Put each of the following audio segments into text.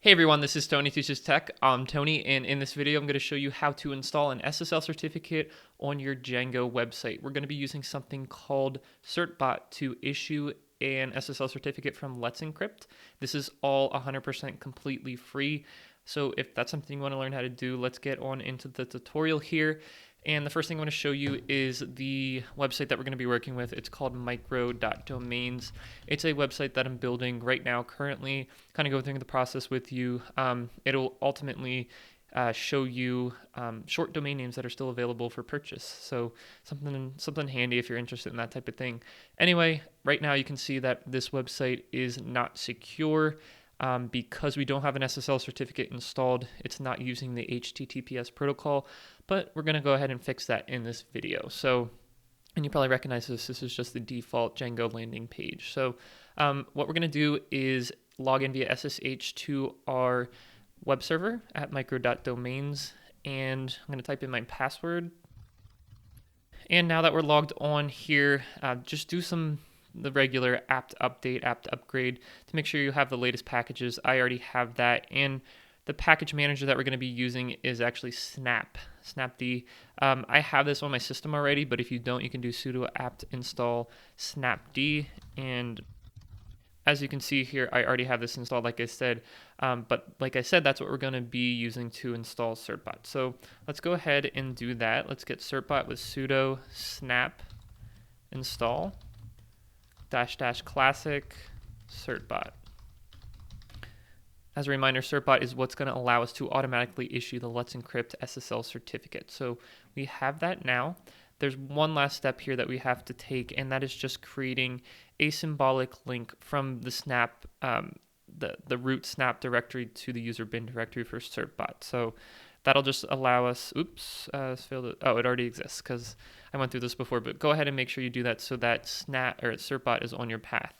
Hey everyone, this is Tony Teaches Tech. I'm Tony, and in this video, I'm going to show you how to install an SSL certificate on your Django website. We're going to be using something called certbot to issue an SSL certificate from Let's Encrypt. This is all 100% completely free. So if that's something you want to learn how to do, let's get on into the tutorial here. And the first thing I want to show you is the website that we're going to be working with. It's called micro.domains. It's a website that I'm building right now, currently, kind of going through the process with you. It'll ultimately show you short domain names that are still available for purchase. So something handy if you're interested in that type of thing. Anyway, right now you can see that this website is not secure. Because we don't have an SSL certificate installed, it's not using the HTTPS protocol, but we're going to go ahead and fix that in this video. So, and you probably recognize this is just the default Django landing page. So what we're going to do is log in via SSH to our web server at micro.domains, and I'm going to type in my password. And now that we're logged on here, just do the regular apt update, apt upgrade to make sure you have the latest packages. I already have that, and the package manager that we're going to be using is actually snapd. I have this on my system already, but if you don't, you can do sudo apt install snapd, and as you can see here, I already have this installed, like I said, but like I said, that's what we're going to be using to install certbot. So let's go ahead and do that. Let's get certbot with sudo snap install -- classic certbot. As a reminder, certbot is what's going to allow us to automatically issue the Let's Encrypt SSL certificate. So we have that now. There's one last step here that we have to take, and that is just creating a symbolic link from the snap, the root snap directory to the user bin directory for certbot. So that'll just allow us, it already exists because I went through this before, but go ahead and make sure you do that so that certbot is on your path.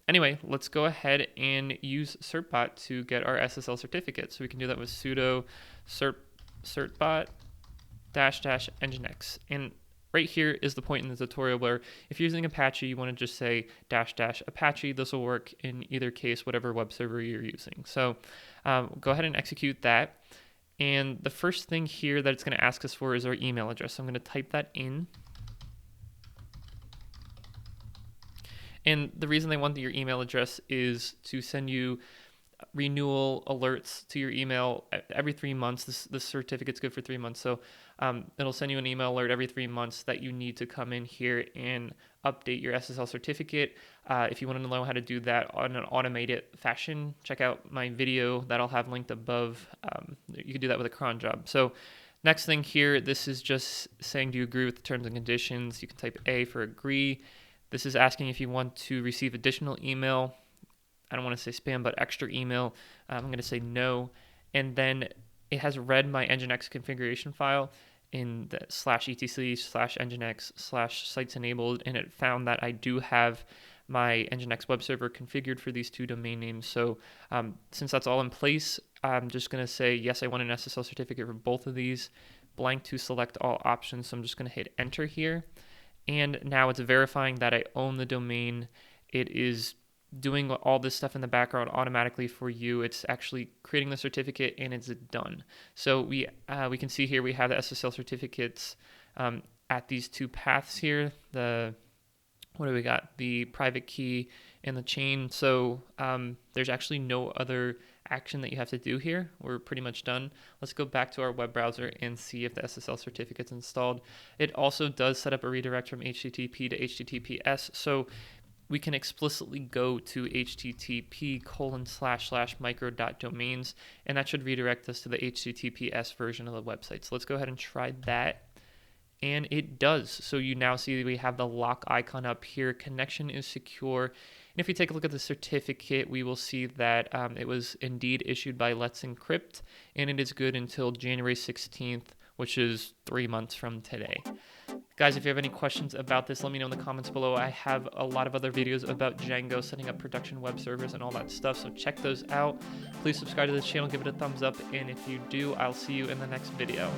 Anyway, let's go ahead and use certbot to get our SSL certificate. So we can do that with sudo certbot -- nginx. And right here is the point in the tutorial where if you're using Apache, you want to just say -- Apache. This will work in either case, whatever web server you're using. So go ahead and execute that. And the first thing here that it's going to ask us for is our email address. So I'm going to type that in. And the reason they want your email address is to send you renewal alerts to your email every 3 months. This certificate's good for 3 months. So it'll send you an email alert every 3 months that you need to come in here and update your SSL certificate. If you want to know how to do that on an automated fashion, check out my video that I'll have linked above. You can do that with a cron job. So next thing here, this is just saying, do you agree with the terms and conditions? You can type A for agree. This is asking if you want to receive additional email. I don't want to say spam, but extra email. I'm going to say no. And then it has read my nginx configuration file in the /etc/nginx/sites enabled, and it found that I do have my nginx web server configured for these two domain names. So since that's all in place, I'm just going to say, yes, I want an SSL certificate for both of these, blank to select all options. So I'm just going to hit enter here. And now it's verifying that I own the domain. It is doing all this stuff in the background automatically for you. It's actually creating the certificate, and it's done. So we can see here we have the SSL certificates at these two paths here. What do we got? The private key and the chain. So there's actually no other action that you have to do here. We're pretty much done. Let's go back to our web browser and see if the SSL certificate's installed. It also does set up a redirect from HTTP to HTTPS. So we can explicitly go to http://micro.domains, and that should redirect us to the HTTPS version of the website. So let's go ahead and try that. And it does. So you now see we have the lock icon up here. Connection is secure. And if you take a look at the certificate, we will see that it was indeed issued by Let's Encrypt, and it is good until January 16th, which is 3 months from today. Guys, if you have any questions about this, let me know in the comments below. I have a lot of other videos about Django, setting up production web servers and all that stuff, so check those out. Please subscribe to this channel, give it a thumbs up, and if you do, I'll see you in the next video.